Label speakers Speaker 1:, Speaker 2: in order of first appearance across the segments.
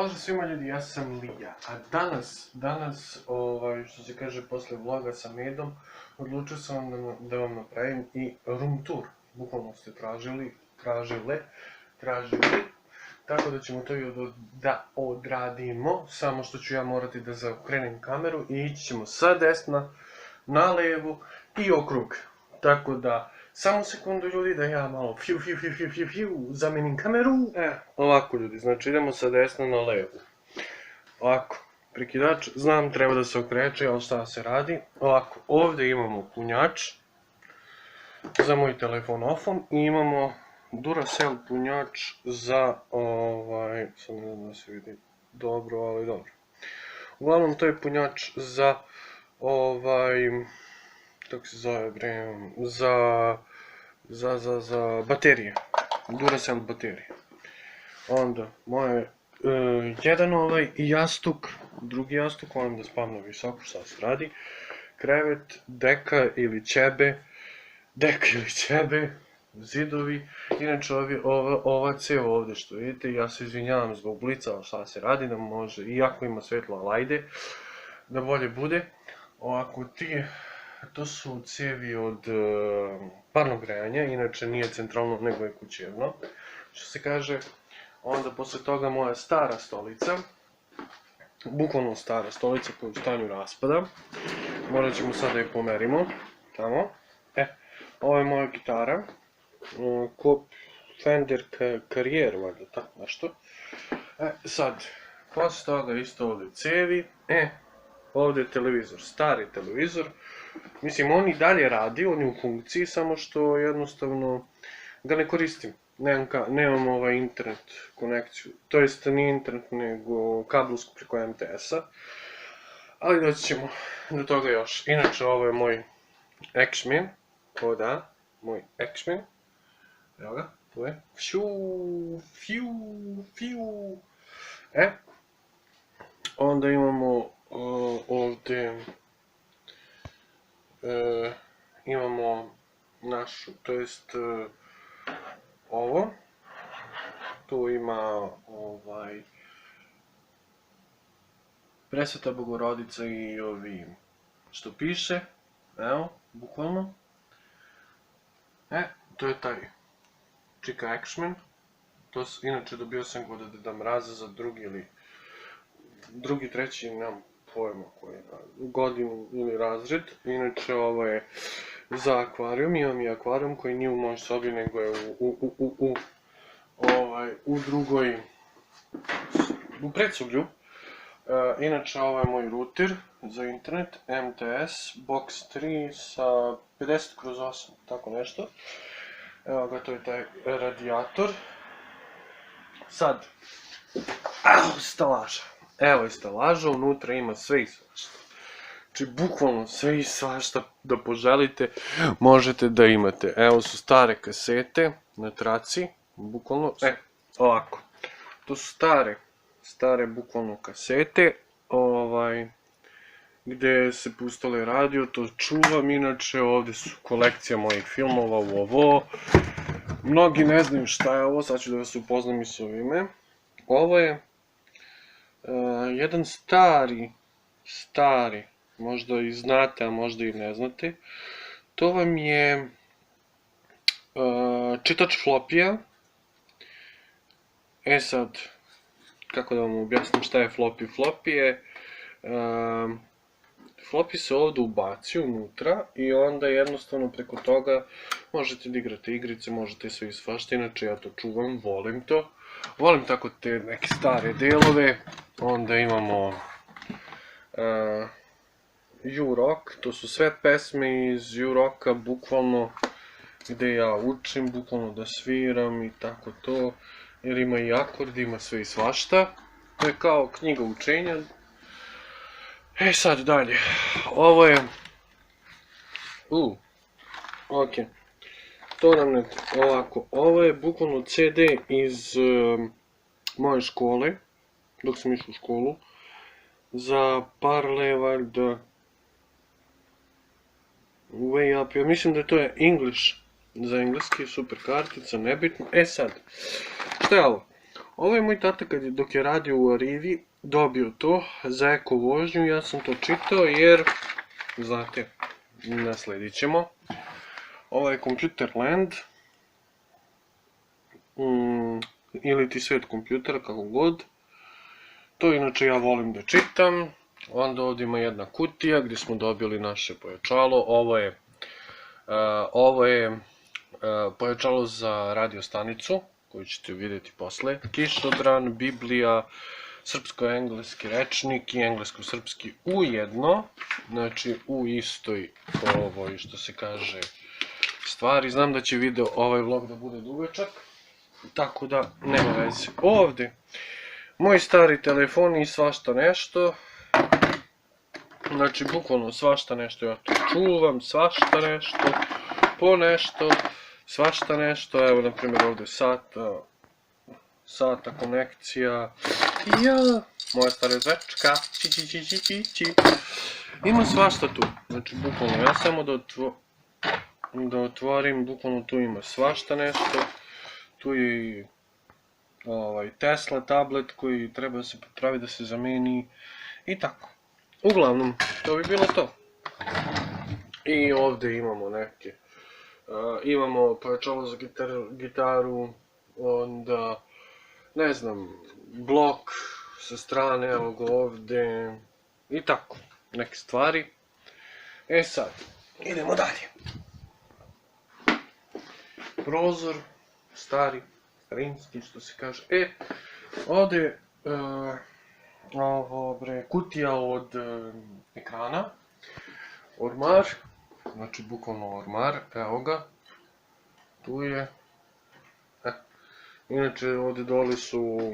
Speaker 1: Pozdrav svima ljudi, ja sam Lija, a danas, što se kaže, posle vloga sa Medom, odlučio sam da vam napravim i room tour. Bukvalno ste tražili, tako da ćemo to i da odradimo, samo što ću ja morati da zaokrenem kameru i ići ćemo sa desna na levu i okrug. Tako da, samo sekundu ljudi da ja malo zamenim kameru. Ovako ljudi, znači idemo sa desna na levu. Ovako, prekidač, znam treba da se okreće, ali šta se radi. Ovako, ovdje imamo punjač za moj telefonofon i imamo Duracell punjač za sad ne znam da se vidi dobro, ali dobro. Uglavnom to je punjač za kako se zove bre, za baterije, Duracell baterije. Onda, moje, jedan jastuk, drugi jastuk, volim da spavim na visoko, šta se radi, krevet, deka ili ćebe, zidovi, inače ova cev ovdje što vidite, ja se izvinjavam zbog blica, ali šta se radi, da može, iako ima svetlo, ali ajde, da bolje bude. Ovako to su cevi od parnog grejanja, inače nije centralno nego je kućevno, što se kaže. Onda posle toga moja stara stolica, bukvalno stara stolica koja je u stanju raspada, morat ćemo sad da je pomerimo, tamo. Ovo je moja gitara, Fender Carrier, valjda tako nešto. Sad, posle toga isto ovdje cevi, ovdje je televizor, stari televizor. Mislim, on i dalje radi, on je u funkciji, samo što jednostavno ga ne koristim. Nemam internet konekciju, to jest nije internet nego kablovsku preko MTS-a. Ali doći ćemo do toga još. Inače, ovo je moj X-Men, moj X-Men. Evo ga, tu je. Onda imamo ovdje, imamo našu, to jest ovo, tu ima Presveta Bogorodica i ovi što piše, evo, bukvalno. To je taj Čika X-Men, inače dobio sam ga od Deda Mraza za drugi, treći, nemam pojma koji je godinu ili razred. Inače ovo je za akvarijum, imam i akvarijum koji nije u mojoj sobi nego je u drugoj, u predsoblju. Inače ovo je moj router za internet, MTS, box 3 sa 50/8, tako nešto. Evo ga, to je taj radijator. Sad, stelaža. Evo je stelaža, unutra ima sve i svašta. Znači, bukvalno sve i svašta da poželite, možete da imate. Evo su stare kasete na traci, bukvalno, ovako. To su stare bukvalno kasete, gde se pustale radio, to čuvam, inače ovdje su kolekcija mojih filmova u ovo. Mnogi ne znaju šta je ovo, sad ću da vas upoznam i s ovime. Ovo je jedan stari, možda i znate, a možda i ne znate. To vam je čitač flopija. Sad, kako da vam objasnim šta je floppy? Floppy je, floppy se ovdje ubaci unutra i onda jednostavno preko toga možete da igrate igrice, možete sve i svašta, inače ja to čuvam, volim to. Volim tako te neke stare delove. Onda imamo U-Rock, to su sve pesme iz U-Rocka, bukvalno gde ja učim, bukvalno da sviram i tako to. Jer ima i akordi, ima sve i svašta. To je kao knjiga učenja. Sad dalje. Ovo je... ok. To nam ne... ovako. Ovo je bukvalno CD iz moje škole. Dok sam išao u školu. Za Parle, valjda... Way Up. Ja mislim da to je English. Za engleski, super kartica, nebitno. Sad. Šta je ovo? Ovo je moj tata dok je radio u Arrivi dobio to za eko vožnju, ja sam to čitao jer, znate, nasledit ćemo. Ovo je Computer Land, ili ti svet kompjutera, kako god. To inače ja volim da čitam. Onda ovdje ima jedna kutija gdje smo dobili naše pojačalo. Ovo je pojačalo za radio stanicu, koju ćete vidjeti posle. Kišobran, Biblija, srpsko-engleski rečnik i englesko-srpski ujedno. Znači u istoj ovoj, što se kaže, stvari. Znam da će video ovaj vlog da bude dugačak, tako da nema veze. Ovdje moj stari telefon i svašta nešto. Znači bukvalno svašta nešto ja tu čuvam, svašta nešto, po nešto, svašta nešto. Evo na primjer ovdje sata konekcija. Ja, moja stara zvečka, ima svašta tu. Znači bukvalno ja samo da otvorim, bukvalno tu ima svašta nešto. Tu je i Tesla tablet koji treba da se popravi, da se zameni i tako. Uglavnom, to bi bilo to. I ovdje imamo neke, imamo pojačalo za gitaru, onda, ne znam, blok sa strane, evo ga ovdje, i tako, neke stvari. E sad, idemo dalje. Prozor, stari, starinski, što se kaže. Ovdje kutija od ekrana, ormar, znači bukvalno ormar, evo ga, tu je. Inače ovdje dole su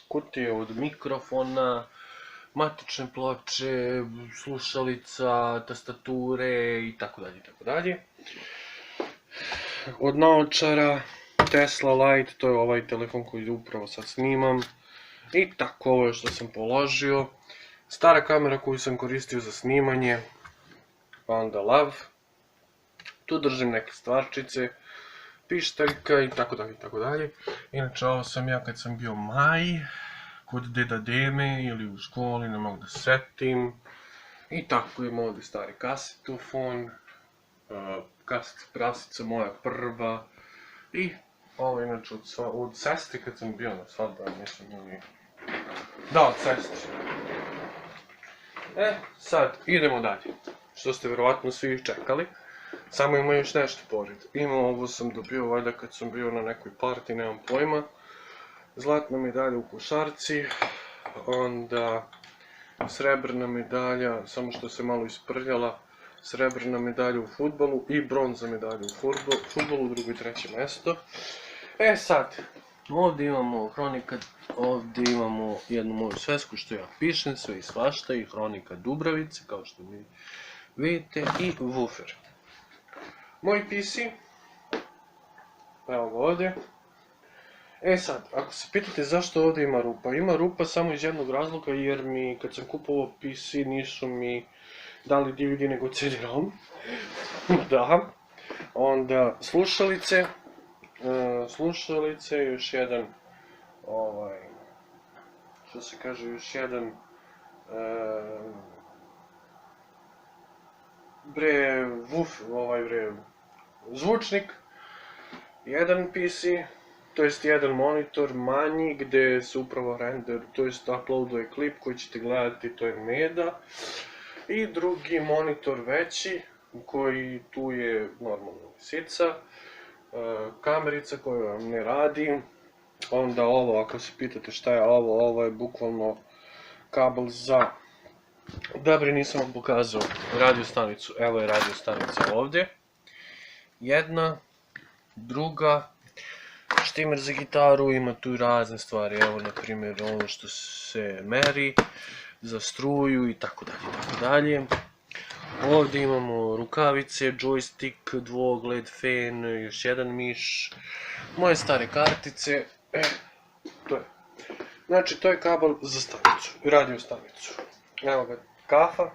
Speaker 1: kutije od mikrofona, matične ploče, slušalica, tastature i tako dalje, tako dalje. Od naočara Tesla Light, to je ovaj telefon koji upravo sad snimam. I tako, ovo je što sam položio. Stara kamera koju sam koristio za snimanje, onda lav. Tu držim neke stvarčice, pištaljka i tako dalje, tako dalje. Inače, ovo sam ja kad sam bio maj, kod deda Deme ili u školi, ne mogu da setim. I tako, imam ovdje stari kasetofon, kaset prasica moja prva. I ovo inače od sestri kad sam bio na svadbama, nisam ili... Da, od sestri. Sad, idemo dalje. Što ste vjerovatno svi čekali. Samo ima još nešto pored. Ovo sam dobio valjda kad sam bio na nekoj parti, nemam pojma. Zlatna medalja u košarci. Onda srebrna medalja, samo što se malo isprljala. Srebrna medalja u fudbalu i bronza medalja u fudbalu, drugo i treće mesto. Sad, ovdje imamo Hronika, ovdje imamo jednu moju svesku što ja pišem, sve i svašta, i Hronika Dubravice, kao što mi vidite, i woofer. Moj PC, evo ga ovdje. Sad, ako se pitate zašto ovdje ima rupa, ima rupa samo iz jednog razloga jer mi, kad sam kupovao PC, nisu mi dali DVD nego CD-ROM. Da. Onda slušalice, još jedan, što se kaže, još jedan, zvučnik, jedan PC, to jest jedan monitor manji gdje se upravo render, to jest uploaduje klip koji ćete gledati, to je Meda. I drugi monitor veći, koji tu je normalna lisica, kamerica koja vam ne radi. Onda ovo, ako se pitate šta je ovo je bukvalno kabel za... Dobro, nisam vam pokazao radio stanicu, evo je radio stanica ovdje. Jedna, druga, štimer za gitaru, ima tu razne stvari, evo na primjer ono što se meri za struju i tako dalje, tako dalje. Ovdje imamo rukavice, joystick, dvogled, fen, još jedan miš, moje stare kartice, to je. Znači, to je kabel za stanicu, radio stanicu. Evo ga, kafa,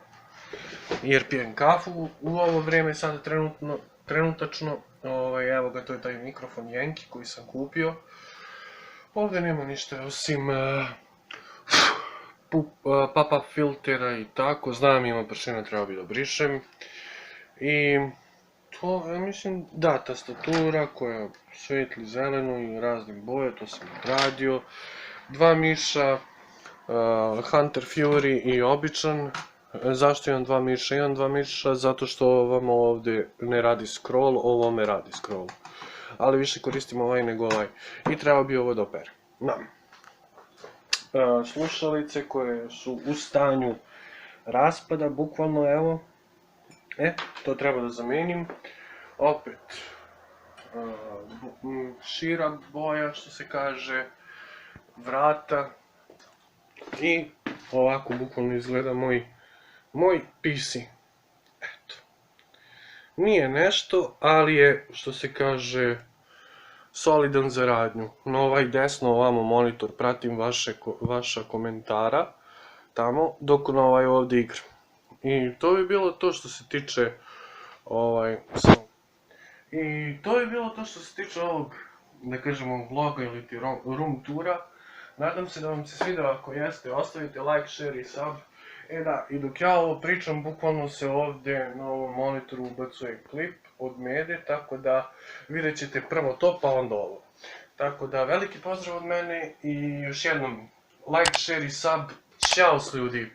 Speaker 1: jer pijem kafu u ovo vrijeme sada trenutačno. Evo ga, to je taj mikrofon Jenki koji sam kupio. Ovdje nema ništa osim pop-up filtera i tako, znam ima pršina, treba bi da brišem. I to, ja mislim, da, tastatura koja svetli zeleno i raznih boja, to sam odradio. Dva miša, Hunter Fury i običan. Zašto imam dva miša? Imam dva miša zato što vam ovdje ne radi scroll, ovo me radi scroll. Ali više koristim ovaj nego ovaj. I treba bi ovo da opere. Slušalice koje su u stanju raspada, bukvalno evo. To treba da zamenim. Opet, šira boja što se kaže, vrata. I ovako bukvalno izgleda moj PC. Eto. Nije nešto, ali je, što se kaže, solidan za radnju. Na ovaj desno ovamo monitor pratim vaša komentara tamo, dok na ovaj ovdje igram. I to bi bilo to što se tiče ovog, da kažemo, vloga ili ti room tura. Nadam se da vam se svidao, ako jeste, ostavite like, share i sub. I dok ja ovo pričam, bukvalno se ovdje na ovom monitoru ubacuje klip od Mede, tako da vidjet ćete prvo to, pa onda ovo. Tako da, veliki pozdrav od mene i još jednom like, share i sub. Ćao s ljudi!